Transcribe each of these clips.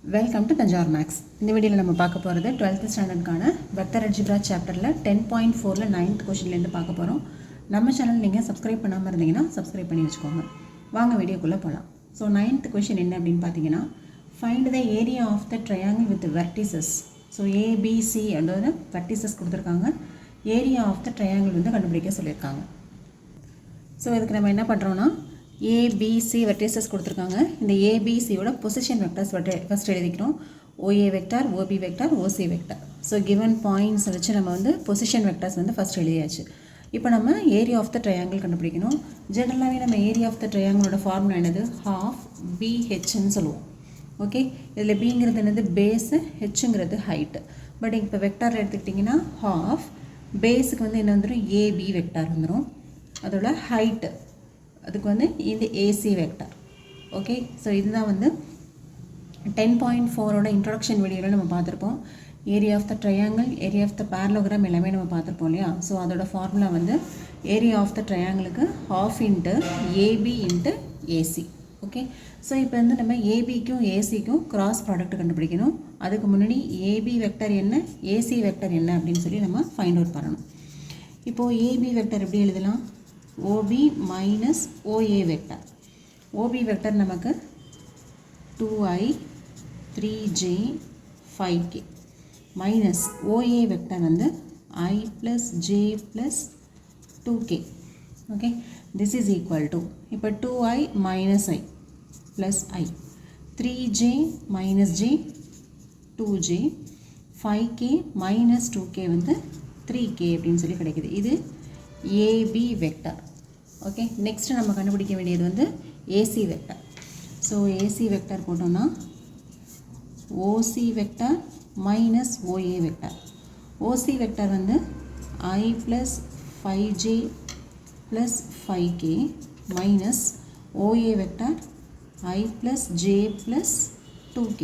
Welcome to Thanjavur maths. இந்த வீடியோவில் நம்ம பார்க்க போகிறது 12th ஸ்டாண்டர்டுக்கான வெக்டர் அல்ஜிப்ரா சாப்டரில் 10.4ல் 9th கொஷின்லேருந்து பார்க்க போகிறோம். நம்ம சேனல் நீங்கள் சப்ஸ்கிரைப் பண்ணாமல் இருந்தீங்கன்னா சப்ஸ்கிரைப் பண்ணி வச்சுக்கோங்க. வாங்க வீடியோக்குள்ளே போகலாம். ஸோ 9th கொஷின் என்ன அப்படின்னு பார்த்தீங்கன்னா, find the area of the triangle with vertices. So ABC அப்படின்ற வெர்டிசஸ் கொடுத்துருக்காங்க. ஏரியா ஆஃப் த ட்ரையாங்கிள் வந்து கண்டுபிடிக்க சொல்லியிருக்காங்க. ஸோ இதுக்கு நம்ம என்ன பண்ணுறோன்னா, ஏபிசி வெர்டிசஸ் கொடுத்துருக்காங்க. இந்த ஏபிசியோட பொசிஷன் வெக்டர்ஸ் ஃபஸ்ட் எழுதிக்கிறோம். OA vector, OB vector, OC vector. So given points வச்சு நம்ம வந்து பொசிஷன் வெக்டர்ஸ் வந்து ஃபஸ்ட் எழுதியாச்சு. இப்போ நம்ம ஏரியா ஆஃப் த ட்ரையாங்கிள் கண்டுபிடிக்கணும். ஜெனரலாகவே நம்ம ஏரியா ஆஃப் த ட்ரையாங்கிளோட ஃபார்முலா என்னது, ஹாஃப் பிஹெச்ன்னு சொல்லுவோம். ஓகே, இதில் பிங்கிறது என்னது பேஸு, ஹெச்சுங்கிறது ஹைட்டு. பட் இப்போ வெக்டார் எடுத்துக்கிட்டிங்கன்னா ஹாஃப் பேஸுக்கு வந்து என்ன வந்துடும், ஏபி வெக்டார் வந்துடும். அதோட ஹைட்டு அதுக்கு வந்து இந்த ஏசி வெக்டார். ஓகே, ஸோ இதுதான் வந்து 10.4ஓட இன்ட்ரொடக்ஷன் வீடியோவில் நம்ம பார்த்துருப்போம். Area of the triangle, area of the parallelogram எல்லாமே நம்ம பார்த்துருப்போம் இல்லையா. ஸோ அதோட ஃபார்முலா வந்து ஏரியா ஆஃப் த ட்ரையாங்கிளுக்கு half into AB into AC. Okay, so இப்போ வந்து நம்ம ஏபிக்கும் ஏசிக்கும் கிராஸ் ப்ராடக்ட் கண்டுபிடிக்கணும். அதுக்கு முன்னாடி ஏபி வெக்டர் என்ன, ஏசி வெக்டர் என்ன அப்படின்னு சொல்லி நம்ம ஃபைண்ட் அவுட் பண்ணணும். இப்போது ஏபி வெக்டர் எப்படி எழுதலாம், OB minus OA vector. OB vector நமக்கு 2i 3j 5k minus OA vector வந்து i plus j plus 2k. Okay, this is equal to, இப்போ 2i minus i plus i, 3j minus j 2j, 5k minus 2k வந்து 3k அப்படின்னு சொல்லி கிடைக்குது. இது AB vector. Okay, next நம்ம கண்டுபிடிக்க வேண்டியது வந்து AC vector. So AC vector போட்டோம்னா OC vector minus OA vector. OC vector வந்து i plus 5j plus 5k minus OA vector i plus j plus 2k.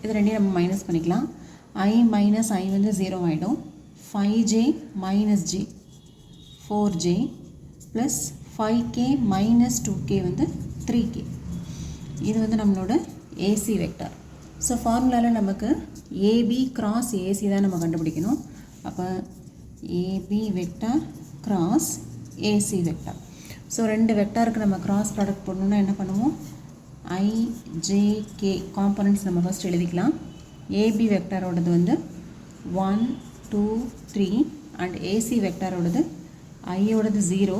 இது ரெண்டையும் நம்ம மைனஸ் பண்ணிக்கலாம். ஐ மைனஸ் ஐ வந்து 0 ஆகிடும். 5j minus J 4j plus 5k minus 2k வந்து 3k. இது வந்து நம்மளோட ஏசி வெக்டார். ஸோ ஃபார்முலாவில் நமக்கு ஏபி கிராஸ் ஏசி தான் நம்ம கண்டுபிடிக்கணும். அப்போ AB vector cross AC vector. So ரெண்டு வெக்டாருக்கு நம்ம கிராஸ் ப்ராடக்ட் போடணுன்னா என்ன பண்ணுவோம், ஐஜேகே காம்பனன்ட்ஸ் நம்ம ஃபஸ்ட் எழுதிக்கலாம். ஏபி வெக்டாரோடது வந்து 1 2 3 அண்ட் ஏசி வெக்டாரோடது ஐயோடது 0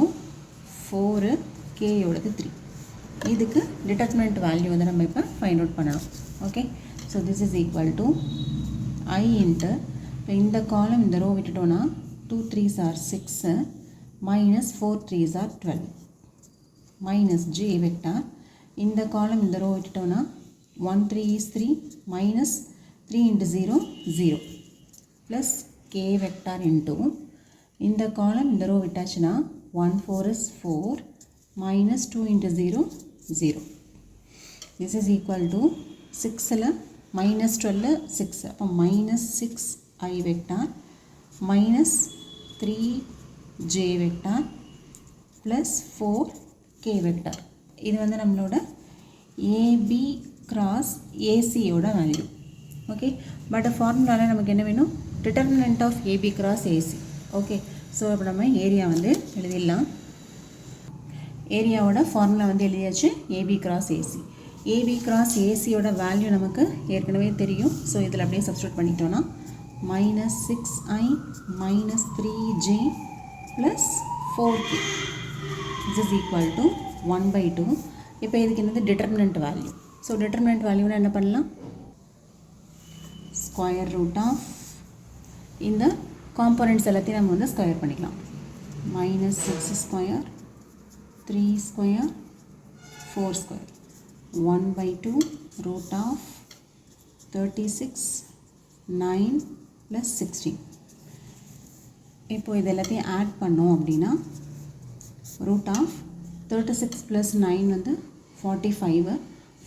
4 கேயோடது 3. இதுக்கு டிட்டர்மினன்ட் வேல்யூ வந்து நம்ம இப்போ ஃபைண்ட் அவுட் பண்ணணும். Okay, so this is equal to i into, இப்போ இந்த காலம் இந்த ரோ விட்டுட்டோன்னா 2 3s are 6 minus 4 3s are 12 minus j vector. இந்த காலம் இந்த ரோ விட்டுட்டோன்னா 1 3 is 3 minus 3 into 0 0 plus k vector into இந்த காலம் இந்த ரோ விட்டாச்சுன்னா 1 4 is 4 minus 2 into 0 0. This is equal to 6ல் minus 12 6, அப்போ minus 6 i vector minus 3 j vector plus 4 k vector. இது வந்து நம்மளோட ஏபி கிராஸ் ஏசியோட வேல்யூ. ஓகே, பட் ஃபார்முலாவில் நமக்கு என்ன வேணும், determinant of AB cross AC. Okay, so இப்போ நம்ம ஏரியா வந்து எழுதிடலாம். ஏரியாவோட ஃபார்முலா வந்து எழுதியாச்சு, AB cross AC. AB cross ஏசியோட வேல்யூ நமக்கு ஏற்கனவே தெரியும். ஸோ இதில் அப்படியே சப்ஸ்டியூட் பண்ணிட்டோன்னா minus 6i minus 3j plus 4k this is equal to 1/2. இப்போ இதுக்கு என்னது டிட்டர்மினன்ட் வேல்யூ. ஸோ டிட்டர்மினன்ட் வேல்யூன்னு என்ன பண்ணலாம், ஸ்கொயர் ரூட் ஆஃப் இந்த காம்பனன்ட்ஸ் எல்லாத்தையும் நம்ம வந்து ஸ்கொயர் பண்ணிக்கலாம். Minus 6 square 3 square 4 square 1/2 root of 36 9 plus 16. இப்போது இது எல்லாத்தையும் ஆட் பண்ணோம் அப்படின்னா ரூட் ஆஃப் 36 ப்ளஸ் 9 வந்து 45,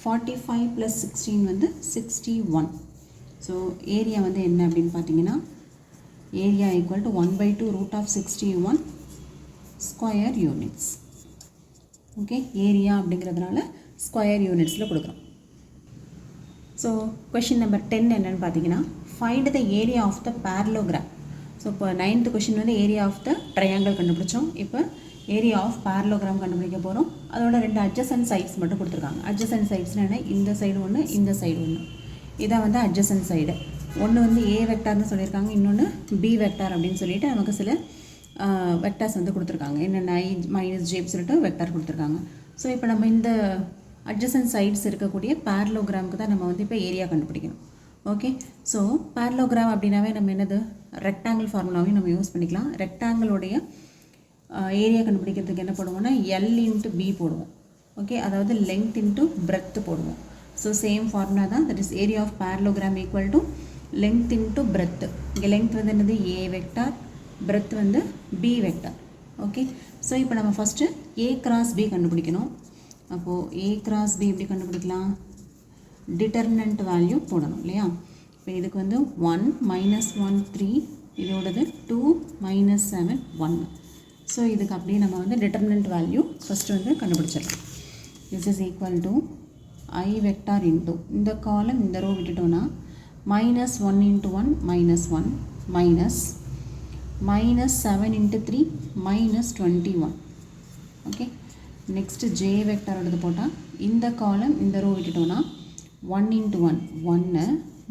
45 ப்ளஸ் 16 வந்து 61. ஸோ ஏரியா வந்து என்ன அப்படின்னு பார்த்தீங்கன்னா, area equal to 1/2 root of 61 square units. Okay, area அப்படிங்கிறதுனால ஸ்கொயர் யூனிட்ஸில் கொடுக்குறோம். ஸோ கொஷின் நம்பர் 10 என்னென்னு பார்த்தீங்கன்னா find the area of the parallelogram. So இப்போ 9th கொஷின் வந்து ஏரியா ஆஃப் த ட்ரையாங்கிள் கண்டுபிடிச்சோம். இப்போ ஏரியா ஆஃப் parallelogram கண்டுபிடிக்க போகிறோம். அதோட 2 adjacent sides மட்டும் கொடுத்துருக்காங்க. adjacent sidesனால் என்ன, இந்த சைடு ஒன்று, இந்த சைடு ஒன்று. இதான் வந்து adjacent சைடு. ஒன்று வந்து ஏ வெக்டார்னு சொல்லியிருக்காங்க, இன்னொன்று பி வெக்டார் அப்படின்னு சொல்லிட்டு நமக்கு சில வெக்டார்ஸ் வந்து கொடுத்துருக்காங்க. என்னென்ன ஐ மைனஸ் ஜேப் சொல்லிட்டு வெக்டார் கொடுத்துருக்காங்க. ஸோ இப்போ நம்ம இந்த adjacent sides இருக்கக்கூடிய parallelogram தான் நம்ம வந்து இப்போ ஏரியா கண்டுபிடிக்கணும். ஓகே, ஸோ parallelogram அப்படின்னாவே நம்ம என்னது ரெக்டாங்கிள் ஃபார்முலாவையும் நம்ம யூஸ் பண்ணிக்கலாம். ரெக்டாங்கிளோடைய ஏரியா கண்டுபிடிக்கிறதுக்கு என்ன போடுவோம்னா எல் இன்ட்டு பி போடுவோம். ஓகே, அதாவது லெங்த் இன்ட்டு பிரெத் போடுவோம். ஸோ சேம் ஃபார்முலா தான், that is area of parallelogram equal to length into breadth. இங்கே லெங்த் வந்து என்னது ஏ வெக்டார், பிரெத் வந்து பி வெக்டார். ஓகே, ஸோ இப்போ நம்ம ஃபஸ்ட்டு ஏ கிராஸ் பி கண்டுபிடிக்கணும். அப்போது ஏ கிராஸ் பி எப்படி கண்டுபிடிக்கலாம், டிட்டர்மினன்ட் வேல்யூ போடணும் இல்லையா. இப்போ இதுக்கு வந்து 1 - 1 3, இதோடது 2 - 7 1. ஸோ இதுக்கு அப்படியே நம்ம வந்து டிட்டர்மினன்ட் வேல்யூ ஃபஸ்ட்டு வந்து கண்டுபிடிச்சிடலாம். This is equal to i vector into இந்த காலம் இந்த ரோ விட்டுட்டோன்னா -1 × 1 -1 -7 × 3 -21. ஓகே, நெக்ஸ்ட்டு ஜே வெக்டாரோடது போட்டால் இந்த காலம் இந்த ரோ விட்டுட்டோன்னா 1 × 1 1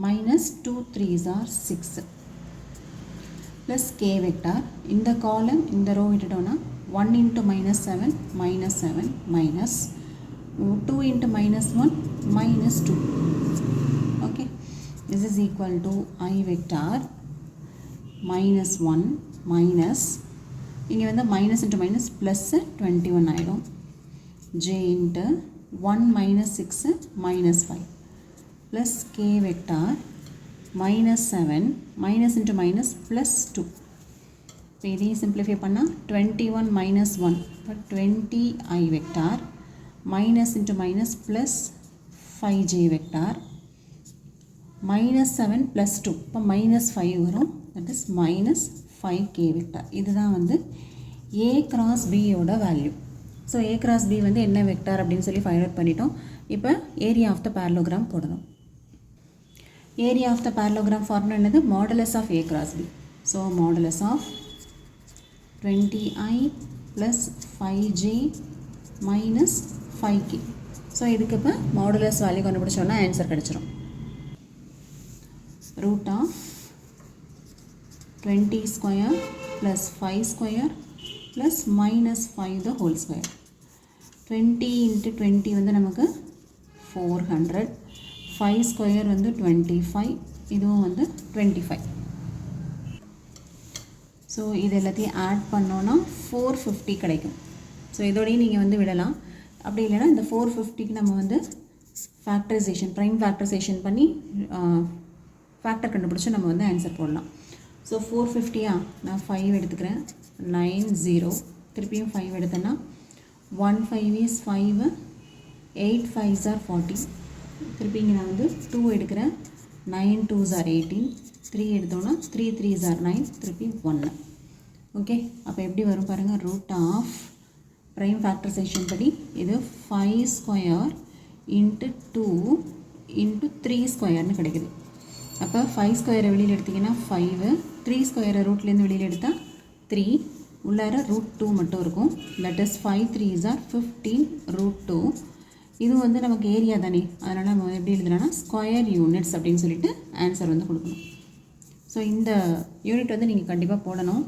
-2 3s are 6 plus k vector இந்த காலம் இந்த ரோ விட்டுட்டோன்னா 1 × -7 -7 minus 2 × -1 -2. okay, this is equal to I vector -1 minus இங்கே வந்து மைனஸ் இன்ட்டு மைனஸ் ப்ளஸ் 21 ஆகிடும். J into 1 - 6 -5 plus k vector -7 minus into minus plus 2. இப்போ இதையும் சிம்பிளிஃபை பண்ணால் 21 - 1 இப்போ 20 I vector minus into minus plus 5j vector -7 + 2 இப்போ -5 வரும், that is -5k vector. இதுதான் வந்து A cross B யோட value. So A cross B வந்து என்ன வெக்டார் அப்படின்னு சொல்லி ஃபைண்ட் அவுட் பண்ணிட்டோம். இப்போ ஏரியா ஆஃப் த parallelogram போடணும். Area of the parallelogram formula என்னது, modulus of A cross B. So modulus of 20I + 5j - 5k. So இதுக்கு இப்போ மாடுலஸ் வேல்யூ கண்டுபிடிச்சோன்னா ஆன்சர் கிடச்சிரும். Root of 20 square plus 5 square plus -5 the whole square. 20 × 20 வந்து நமக்கு 400, 5 square வந்து 25, இதுவும் வந்து 25. ஸோ இது எல்லாத்தையும் ஆட் பண்ணோன்னா 450 கிடைக்கும். ஸோ இதோடையும் நீங்கள் வந்து விடலாம். அப்படி இல்லைன்னா இந்த 450க்கு நம்ம வந்து ஃபேக்டரைசேஷன், ப்ரைம் ஃபேக்டரைசேஷன் பண்ணி ஃபேக்டர் கண்டுபிடிச்சி நம்ம வந்து ஆன்சர் போடலாம். ஸோ 450 நான் 5 எடுத்துக்கிறேன், 9 0, திருப்பியும் 5 எடுத்தேன்னா 1 5 is 5, 8 5s are 40, திருப்பி இங்கே நான் வந்து 2 எடுக்கிறேன், 9 2s are 18, 3 எடுத்தோன்னா 3 3s are 9, திருப்பி 1. ஓகே, அப்போ எப்படி வரும் பாருங்கள், ரூட் ஆஃப் ப்ரைம் ஃபேக்டரைசேஷன் படி இது 5 ஸ்கொயர் இன்ட்டு 2 இன்ட்டு 3 ஸ்கொயர்னு கிடைக்குது. அப்போ 5 ஸ்கொயரை வெளியில் எடுத்திங்கன்னா 5, 3 ஸ்கொயரை ரூட்லேருந்து வெளியில் எடுத்தால் 3, உள்ளார √2 மட்டும் இருக்கும். That is 5 3s are 15 √2. இது வந்து நமக்கு ஏரியா தானே, அதனால் நம்ம எப்படி எழுதுனா ஸ்கொயர் யூனிட்ஸ் அப்படின்னு சொல்லிட்டு ஆன்சர் வந்து கொடுக்கணும். ஸோ இந்த யூனிட் வந்து நீங்கள் கண்டிப்பாக போடணும்.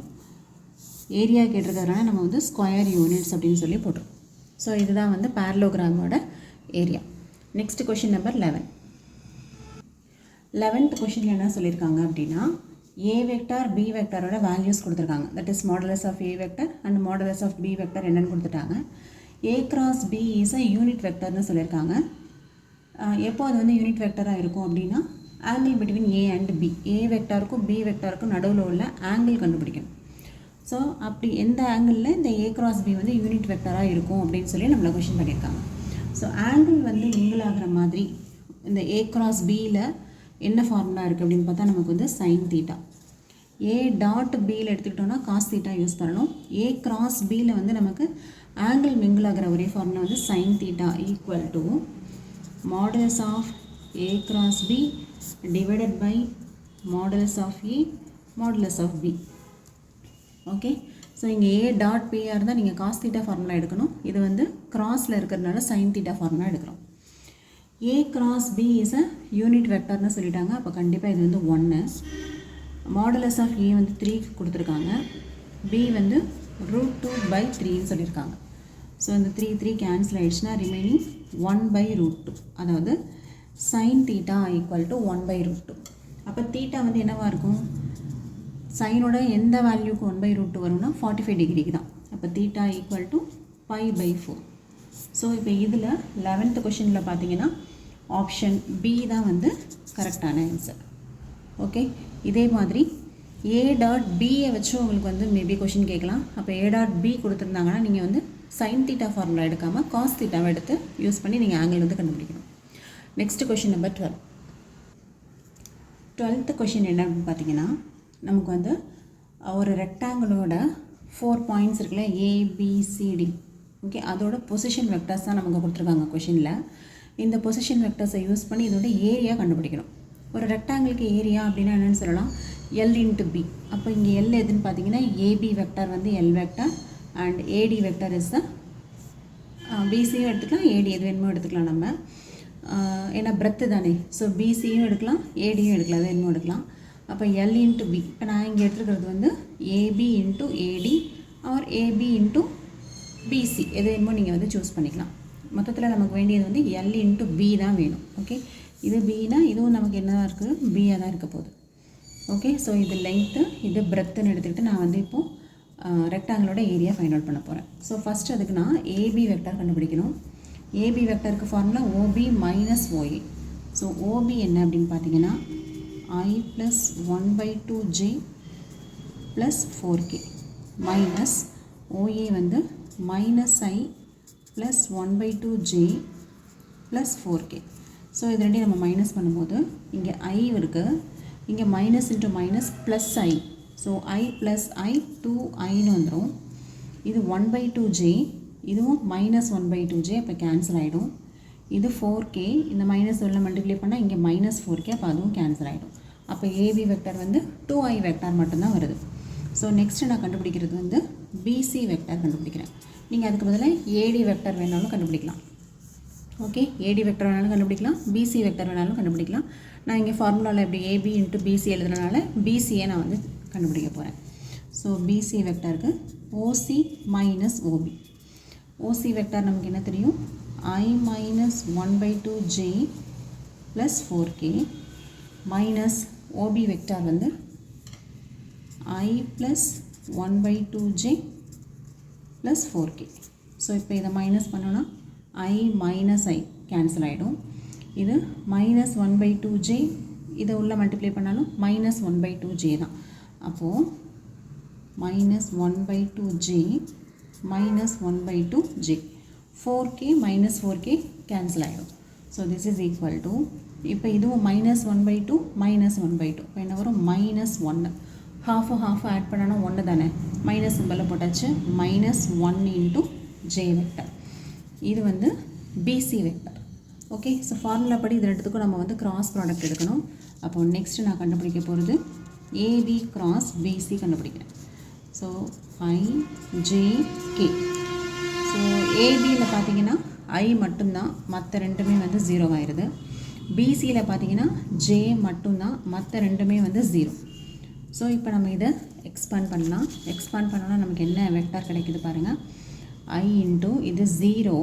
ஏரியா கேட்டிருக்கிறதுனால நம்ம வந்து ஸ்கொயர் யூனிட்ஸ் அப்படின்னு சொல்லி போடுறோம். ஸோ இதுதான் வந்து parallelogram-ஓட ஏரியா. Next question number 11. 11th கொஷினில் என்ன சொல்லியிருக்காங்க அப்படின்னா, ஏ வெக்டார் பி வெக்டாரோட வேல்யூஸ் கொடுத்துருக்காங்க. That is modulus of A vector and modulus of B vector என்னென்னு கொடுத்துட்டாங்க. A cross B is a unit வெக்டர்னு சொல்லியிருக்காங்க. எப்போ அது வந்து யூனிட் வெக்டராக இருக்கும் அப்படின்னா, angle between A and B, A வெக்டாருக்கும் பி வெக்டாருக்கும் நடுவில் உள்ள ஆங்கிள் கண்டுபிடிக்கணும். ஸோ அப்படி எந்த ஆங்கிளில் இந்த ஏ கிராஸ் பி வந்து யூனிட் வெக்டராக இருக்கும் அப்படின்னு சொல்லி நம்மளை கொஷின் பண்ணியிருக்காங்க. ஸோ ஆங்கிள் வந்து மிங்கிள் ஆகிற மாதிரி இந்த ஏ கிராஸ் பியில் என்ன ஃபார்முலா இருக்குது அப்படின்னு பார்த்தா நமக்கு வந்து சைன் தீட்டா. ஏ டாட் பியில் எடுத்துக்கிட்டோன்னா காஸ் தீட்டா யூஸ் பண்ணணும். ஏ கிராஸ் பியில் வந்து நமக்கு ஆங்கிள் மிங்கிள் ஆகிற ஒரே ஃபார்முலா வந்து sine theta equal to modulus of A cross B divided by modulus of A modulus of B. Okay, so இங்கே A டாட் பிஆர் இருந்தால் நீங்கள் காஸ் தீட்டா ஃபார்முலா எடுக்கணும். இது வந்து கிராஸில் இருக்கிறதுனால சைன் தீட்டா ஃபார்முலா எடுக்கிறோம். A cross B is a unit வெக்டர்னு சொல்லிட்டாங்க. அப்போ கண்டிப்பாக இது வந்து 1. மாடுலஸ் ஆஃப் A வந்து 3 கொடுத்துருக்காங்க. B வந்து √2/3ன்னு சொல்லியிருக்காங்க. ஸோ இந்த 3 கேன்சல் ஆகிடுச்சுன்னா ரிமைனிங் 1/√2. அதாவது சைன் தீட்டா ஈக்குவல் டு 1/√2. அப்போ தீட்டா வந்து என்னவாக இருக்கும்? சைனோட எந்த வேல்யூக்கு 1/√2 வரும்னா 45 டிகிரிக்கு தான். அப்போ தீட்டா ஈக்குவல் டு π/4. ஸோ இப்போ இதில் 11th கொஷினில் பார்த்தீங்கன்னா ஆப்ஷன் பி தான் வந்து கரெக்டான ஆன்சர். ஓகே, இதே மாதிரி ஏ டாட் பியை வச்சு உங்களுக்கு வந்து மேபி கொஷின் கேட்கலாம். அப்போ ஏ டாட் பி கொடுத்துருந்தாங்கன்னா நீங்கள் வந்து சைன் தீட்டா ஃபார்முலா எடுக்காமல் காஸ் தீட்டாவை எடுத்து யூஸ் பண்ணி நீங்கள் ஆங்கிள் வந்து கண்டுபிடிக்கணும். Next question number 12. 12th question என்ன அப்படின்னு பார்த்தீங்கன்னா, நமக்கு வந்து ஒரு ரெக்டாங்கிளோட 4 பாயிண்ட்ஸ் இருக்குல்ல, ஏபிசிடி. ஓகே, அதோட பொசிஷன் வெக்டர்ஸ் தான் நமக்கு கொடுத்துருக்காங்க கொஷினில். இந்த பொசிஷன் வெக்டர்ஸை யூஸ் பண்ணி இதோட ஏரியா கண்டுபிடிக்கணும். ஒரு ரெக்டாங்கிளுக்கு ஏரியா அப்படின்னா என்னென்னு சொல்லலாம், எல் இன்ட்டு பி. அப்போ இங்கே எல் எதுன்னு பார்த்தீங்கன்னா ஏபி வெக்டர் வந்து L vector and AD vector is the பிசியும் எடுத்துக்கலாம், ஏடி எது வேணுமோ எடுத்துக்கலாம் நம்ம. ஏன்னா பிரெத்து தானே, ஸோ பிசியும் எடுக்கலாம் ஏடியும் எடுக்கலாம், அது வேணுமோ எடுக்கலாம். அப்போ எல் இன்ட்டு பி. இப்போ நான் இங்கே எடுத்துக்கிறது வந்து ஏபி இன்ட்டு ஏடி ஆர் ஏபி இன்ட்டு பிசி, எது வேணுமோ நீங்கள் வந்து சூஸ் பண்ணிக்கலாம். மொத்தத்தில் நமக்கு வேண்டியது வந்து எல் இன்ட்டு பி தான் வேணும். ஓகே, இது பின்னா இதுவும் நமக்கு என்னதான் இருக்குது, பியாக தான் இருக்க போகுது. ஓகே, ஸோ இது லென்த்து, இது பிரெத்துன்னு எடுத்துக்கிட்டு நான் வந்து இப்போது ரெக்டாங்கிளோட ஏரியா ஃபைண்ட் அவுட் பண்ண போகிறேன். ஸோ ஃபஸ்ட்டு அதுக்கு நான் ஏபி வெக்டர் கண்டுபிடிக்கணும். ஏபி வெக்டருக்கு formula OB minus OA. So OB என்ன அப்படின்னு பார்த்தீங்கன்னா I plus 1/2j plus 4k minus OA வந்து minus I plus 1/2j plus 4k. So இது ரெண்டையும் நம்ம மைனஸ் பண்ணும்போது இங்கே I இருக்குது, இங்கே minus into minus plus I. So I plus I 2iன்னு வந்துடும். இது 1/2j, இதுவும் மைனஸ் 1/2j, அப்போ கேன்சல் ஆகிடும். இது 4k, இந்த மைனஸ் உள்ள மல்டிப்ளை பண்ணால் இங்கே மைனஸ் 4k, அப்போ அதுவும் கேன்சல் ஆகிடும். அப்போ ஏபி வெக்டர் வந்து 2i வெக்டர் மட்டும்தான் வருது. ஸோ நெக்ஸ்ட்டு நான் கண்டுபிடிக்கிறது வந்து பிசி வெக்டர் கண்டுபிடிக்கிறேன். நீங்கள் அதுக்கு பதிலாக ஏடி வெக்டர் வேணாலும் கண்டுபிடிக்கலாம். ஓகே, ஏடி வெக்டர் வேணாலும் கண்டுபிடிக்கலாம், பிசி வெக்டர் வேணாலும் கண்டுபிடிக்கலாம். நான் இங்கே ஃபார்முலாவில் எப்படி ஏபி இன்ட்டு பிசி எழுதுறதுனால பிசியை நான் வந்து கண்டுபிடிக்க போகிறேன். ஸோ பிசி வெக்டருக்கு OC minus OB. OC vector நமக்கு என்ன தெரியும், I minus 1/2j plus 4k minus OB vector வந்து I plus 1/2j plus 4k. So இப்போ இதை மைனஸ் பண்ணோன்னா I minus I கேன்சல் ஆகிடும். இது மைனஸ் 1/2j, இதை உள்ள மல்டிப்ளை பண்ணாலும் மைனஸ் 1/2j தான். அப்போது minus 1/2j minus 1/2j, 4k minus 4k cancel ஆகிடும். So this is equal to, இப்போ இதுவும் மைனஸ் 1/2 மைனஸ் 1/2, இப்போ என்ன வரும் மைனஸ் 1. ஹாஃபு ஆட் பண்ணனா 1 தானே, மைனஸ் சிம்பிளில் போட்டாச்சு. மைனஸ் 1 இன்ட்டு ஜே வெக்டர், இது வந்து PC vector. Okay, so formula படி இது ரெண்டுத்துக்கும் நம்ம வந்து கிராஸ் ப்ராடக்ட் எடுக்கணும். அப்போ நெக்ஸ்ட்டு நான் கண்டுபிடிக்க போகிறது ஏபி கிராஸ் பிசி கண்டுபிடிக்கிறேன். So IJK. ஸோ ஏபியில் பார்த்தீங்கன்னா I மட்டும்தான், மற்ற ரெண்டுமே வந்து 0 ஆயிடுது. பிசியில் பார்த்தீங்கன்னா J மட்டும்தான், மற்ற ரெண்டுமே வந்து 0. ஸோ இப்போ நம்ம இதை எக்ஸ்பாண்ட் பண்ணலாம். எக்ஸ்பாண்ட் பண்ணோன்னா நமக்கு என்ன வெக்டார் கிடைக்குது பாருங்கள். I இன்ட்டு இது 0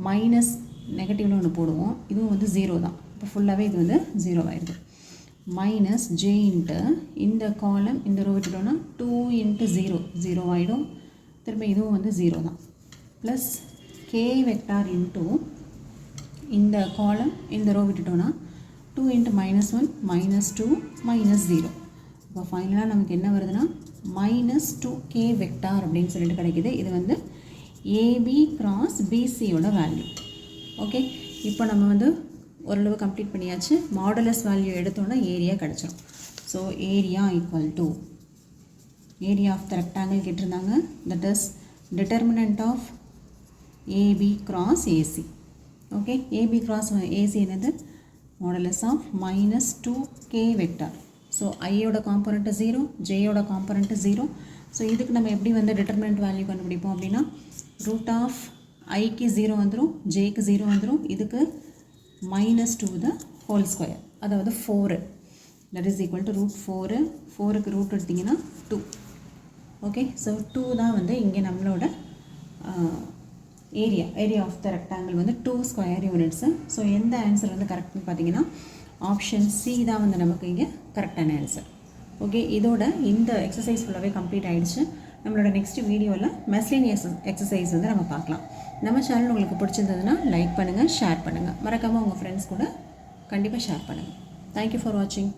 மைனஸ் நெகட்டிவ்னு ஒன்று போடுவோம், இதுவும் வந்து 0 தான். இப்போ ஃபுல்லாகவே இது வந்து 0 ஆயிடுது. மைனஸ் ஜே இன்ட்டு இந்த காலம் இந்த ரோ விட்டுட்டோன்னா 2 இன்ட்டு 0 ஆகிடும். திரும்ப இதுவும் வந்து 0 தான். ப்ளஸ் கே வெக்டார் இன்ட்டு இந்த காலம் இந்த ரோ விட்டுட்டோன்னா 2 இன்ட்டு மைனஸ் 1 மைனஸ் 2 மைனஸ் 0. இப்போ ஃபைனலாக நமக்கு என்ன வருதுன்னா மைனஸ் 2k வெக்டார் அப்படின்னு சொல்லிட்டு கிடைக்கிது. இது வந்து ஏபி கிராஸ் பிசியோட வேல்யூ. ஓகே, இப்போ நம்ம வந்து ஓரளவு கம்ப்ளீட் பண்ணியாச்சு. மாடுலஸ் வேல்யூ எடுத்தோன்னா ஏரியா கிடச்சிரும். So area equal to area of the rectangle கேட்டிருந்தாங்க, that is determinant of AB cross AC. Okay, AB cross AC என்னது modulus of minus 2k vector. So ஐயோட காம்பனண்ட்டு 0, ஜேயோட காம்பனண்ட்டு 0. ஸோ இதுக்கு நம்ம எப்படி வந்து டிட்டர்மினன்ட் வேல்யூ கண்டுபிடிப்போம் அப்படின்னா ரூட் ஆஃப் ஐக்கு 0 வந்துடும், ஜேக்கு 0 வந்துடும். இதுக்கு -2 த ஹோல் ஸ்கொயர், அதாவது 4. That is equal to root 4. 4க்கு ரூட் எடுத்திங்கன்னா 2. ஓகே, ஸோ 2 தான் வந்து இங்கே நம்மளோட ஏரியா ஆஃப் த ரெக்டாங்கிள் வந்து 2 ஸ்கொயர் யூனிட்ஸு. ஸோ எந்த ஆன்சர் வந்து கரெக்ட்னு பார்த்தீங்கன்னா ஆப்ஷன் சி தான் வந்து நமக்கு இங்கே கரெக்டான ஆன்சர். ஓகே, இதோட இந்த எக்ஸசைஸ் ஃபுல்லாகவே கம்ப்ளீட் ஆகிடுச்சு. நம்மளோட நெக்ஸ்ட் வீடியோவில் மெஸ்லினியஸ் எக்ஸசைஸ் வந்து நம்ம பார்க்கலாம். நம்ம சேனல் உங்களுக்கு பிடிச்சிருந்ததுன்னா லைக் பண்ணுங்கள், ஷேர் பண்ணுங்கள். மறக்காமல் உங்கள் ஃப்ரெண்ட்ஸ் கூட கண்டிப்பாக ஷேர் பண்ணுங்கள். தேங்க்யூ ஃபார் வாட்சிங்.